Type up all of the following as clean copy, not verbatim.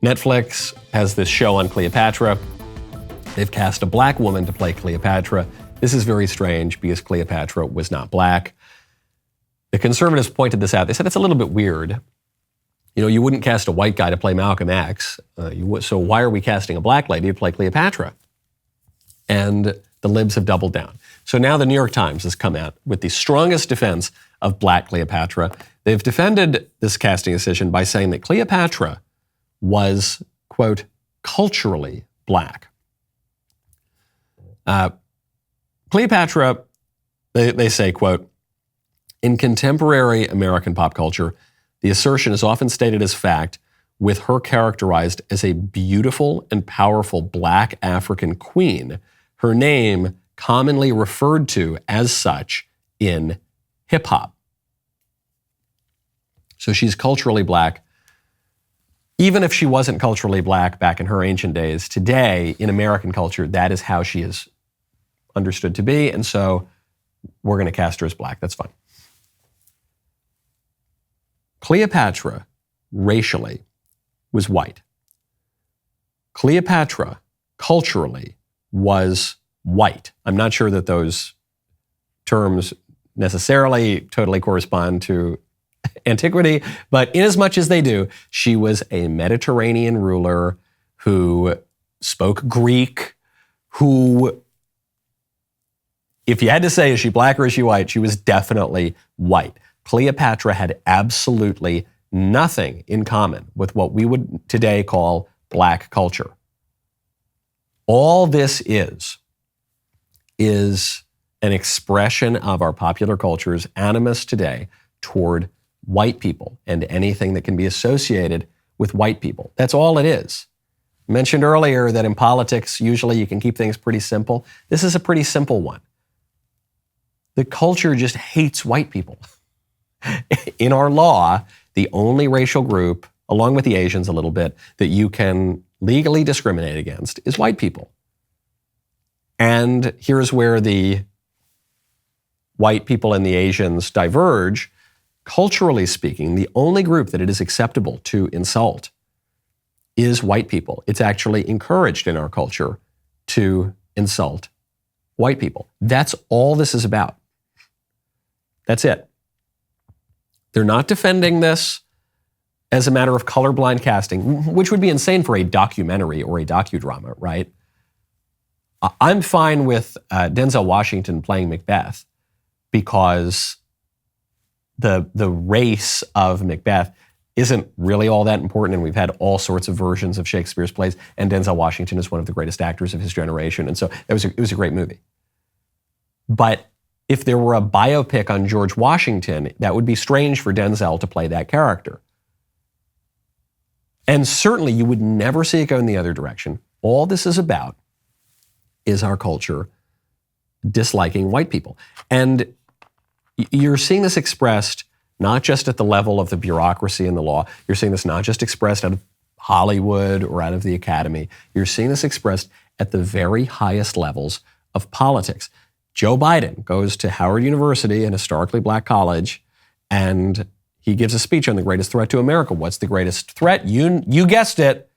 Netflix has this show on Cleopatra. They've cast a black woman to play Cleopatra. This is very strange because Cleopatra was not black. The conservatives pointed this out. They said it's a little bit weird. You know, you wouldn't cast a white guy to play Malcolm X. So why are we casting a black lady to play Cleopatra? And the Libs have doubled down. So now the New York Times has come out with the strongest defense of black Cleopatra. They've defended this casting decision by saying that Cleopatra was, quote, culturally black. Cleopatra, they say, quote, in contemporary American pop culture, the assertion is often stated as fact, with her characterized as a beautiful and powerful black African queen, her name commonly referred to as such in hip hop. So she's culturally black. Even if she wasn't culturally black back in her ancient days, today in American culture, that is how she is understood to be. And so we're going to cast her as black. That's fine. Cleopatra, racially, was white. Cleopatra, culturally, was white. I'm not sure that those terms necessarily totally correspond to antiquity, but inasmuch as they do, she was a Mediterranean ruler who spoke Greek, who, if you had to say, is she black or is she white? She was definitely white. Cleopatra had absolutely nothing in common with what we would today call black culture. All this is an expression of our popular culture's animus today toward white people and anything that can be associated with white people. That's all it is. I mentioned earlier that in politics, usually you can keep things pretty simple. This is a pretty simple one. The culture just hates white people. In our law, the only racial group, along with the Asians a little bit, that you can legally discriminate against is white people. And here's where the white people and the Asians diverge. Culturally speaking, the only group that it is acceptable to insult is white people. It's actually encouraged in our culture to insult white people. That's all this is about. That's it. They're not defending this as a matter of colorblind casting, which would be insane for a documentary or a docudrama, right? I'm fine with Denzel Washington playing Macbeth because the race of Macbeth isn't really all that important, and we've had all sorts of versions of Shakespeare's plays, and Denzel Washington is one of the greatest actors of his generation, and so it was a great movie. But if there were a biopic on George Washington, that would be strange for Denzel to play that character. And certainly you would never see it go in the other direction. All this is about is our culture disliking white people. And you're seeing this expressed not just at the level of the bureaucracy and the law. You're seeing this not just expressed out of Hollywood or out of the academy. You're seeing this expressed at the very highest levels of politics. Joe Biden goes to Howard University, an historically black college, and he gives a speech on the greatest threat to America. What's the greatest threat? You guessed it,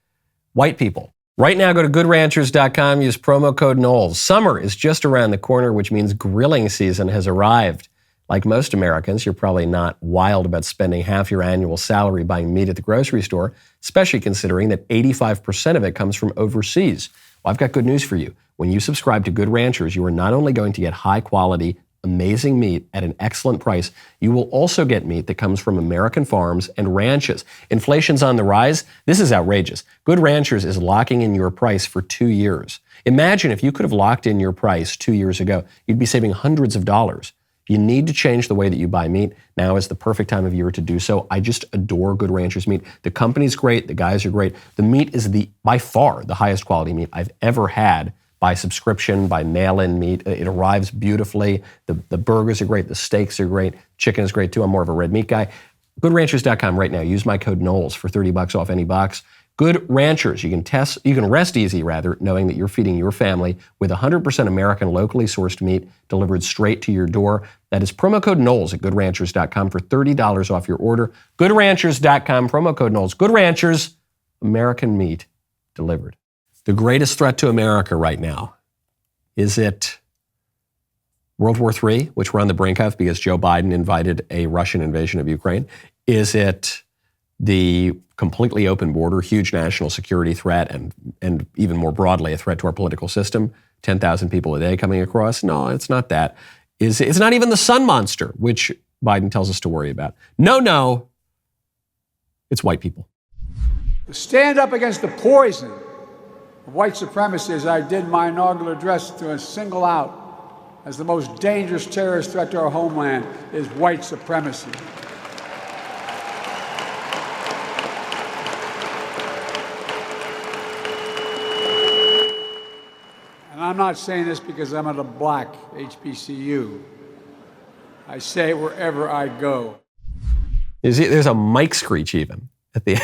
white people. Right now, go to GoodRanchers.com, use promo code Knowles. Summer is just around the corner, which means grilling season has arrived. Like most Americans, you're probably not wild about spending half your annual salary buying meat at the grocery store, especially considering that 85% of it comes from overseas. Well, I've got good news for you. When you subscribe to Good Ranchers, you are not only going to get high-quality, amazing meat at an excellent price, you will also get meat that comes from American farms and ranches. Inflation's on the rise. This is outrageous. Good Ranchers is locking in your price for 2 years. Imagine if you could have locked in your price 2 years ago. You'd be saving hundreds of dollars. You need to change the way that you buy meat. Now is the perfect time of year to do so. I just adore Good Ranchers meat. The company's great. The guys are great. The meat is by far the highest quality meat I've ever had by subscription, by mail-in meat. It arrives beautifully. The burgers are great. The steaks are great. Chicken is great too. I'm more of a red meat guy. GoodRanchers.com right now. Use my code Knowles for $30 off any box. Good Ranchers. You can rest easy, knowing that you're feeding your family with 100% American, locally sourced meat delivered straight to your door. That is promo code Knowles at GoodRanchers.com for $30 off your order. GoodRanchers.com, promo code Knowles. Good Ranchers, American meat delivered. The greatest threat to America right now, is it World War III, which we're on the brink of because Joe Biden invited a Russian invasion of Ukraine? Is it the completely open border, huge national security threat, and even more broadly, a threat to our political system? 10,000 people a day coming across? No, it's not that. It's not even the sun monster, which Biden tells us to worry about. No, it's white people. To stand up against the poison of white supremacy, as I did my inaugural address, to single out as the most dangerous terrorist threat to our homeland is white supremacy. And I'm not saying this because I'm at a black HBCU. I say it wherever I go. There's a mic screech even at the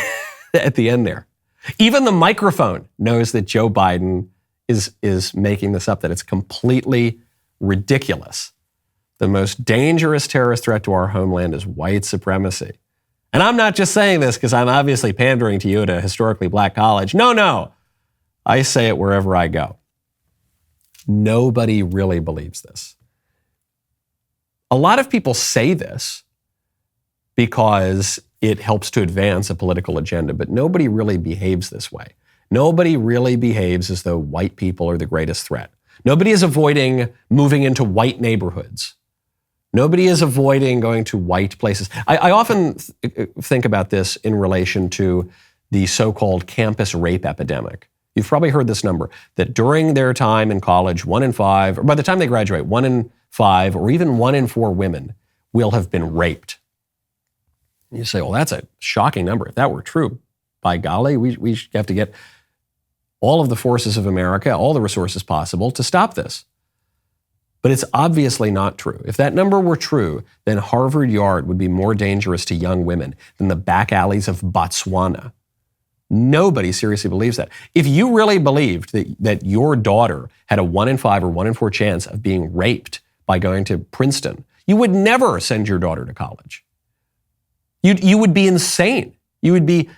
at the end there. Even the microphone knows that Joe Biden is making this up, that it's completely ridiculous. The most dangerous terrorist threat to our homeland is white supremacy. And I'm not just saying this because I'm obviously pandering to you at a historically black college. No. I say it wherever I go. Nobody really believes this. A lot of people say this because it helps to advance a political agenda, but nobody really behaves this way. Nobody really behaves as though white people are the greatest threat. Nobody is avoiding moving into white neighborhoods. Nobody is avoiding going to white places. I often think about this in relation to the so-called campus rape epidemic. You've probably heard this number, that during their time in college, 1 in 5, or by the time they graduate, 1 in 5, or even 1 in 4 women will have been raped. You say, well, that's a shocking number. If that were true, by golly, we have to get all of the forces of America, all the resources possible to stop this. But it's obviously not true. If that number were true, then Harvard Yard would be more dangerous to young women than the back alleys of Botswana. Nobody seriously believes that. If you really believed that your daughter had a 1 in 5 or 1 in 4 chance of being raped by going to Princeton, you would never send your daughter to college. You would be insane. You would be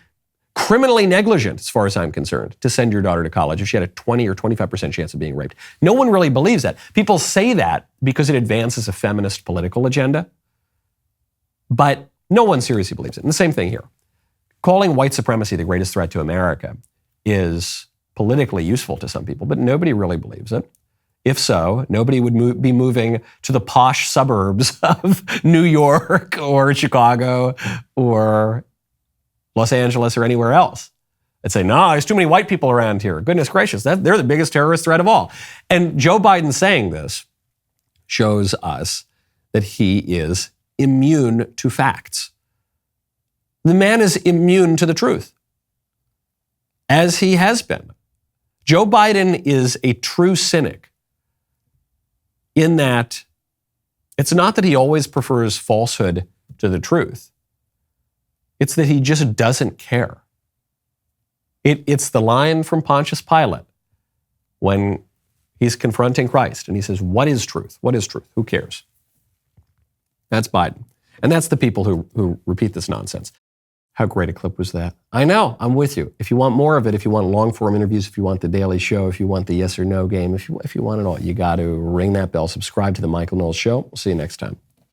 criminally negligent, as far as I'm concerned, to send your daughter to college if she had a 20 or 25% chance of being raped. No one really believes that. People say that because it advances a feminist political agenda, but no one seriously believes it. And the same thing here. Calling white supremacy the greatest threat to America is politically useful to some people, but nobody really believes it. If so, nobody would be moving to the posh suburbs of New York or Chicago or Los Angeles or anywhere else. They'd say, no, there's too many white people around here. Goodness gracious, they're the biggest terrorist threat of all. And Joe Biden saying this shows us that he is immune to facts. The man is immune to the truth, as he has been. Joe Biden is a true cynic in that it's not that he always prefers falsehood to the truth. It's that he just doesn't care. It's the line from Pontius Pilate when he's confronting Christ and he says, what is truth? What is truth? Who cares? That's Biden. And that's the people who repeat this nonsense. How great a clip was that? I know, I'm with you. If you want more of it, if you want long form interviews, if you want the Daily Show, if you want the yes or no game, if you want it all, you got to ring that bell, subscribe to the Michael Knowles Show. We'll see you next time.